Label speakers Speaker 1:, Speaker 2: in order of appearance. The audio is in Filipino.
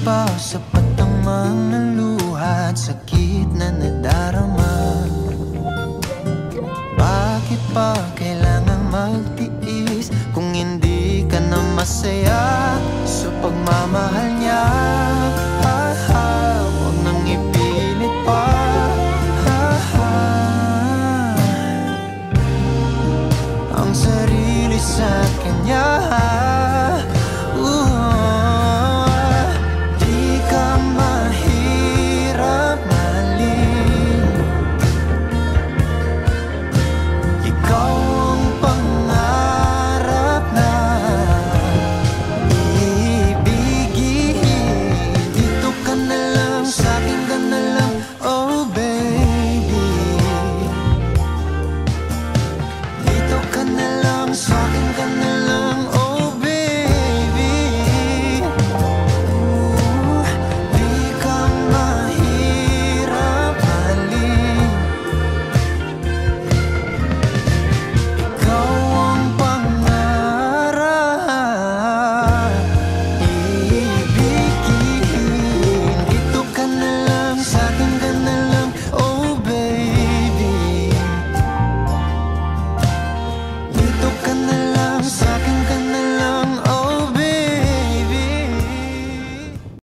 Speaker 1: ba sapat ang mga luha at sakit na nadarama? Bakit pa kailangang magtiis kung hindi ka na masaya sa pagmamahal niya?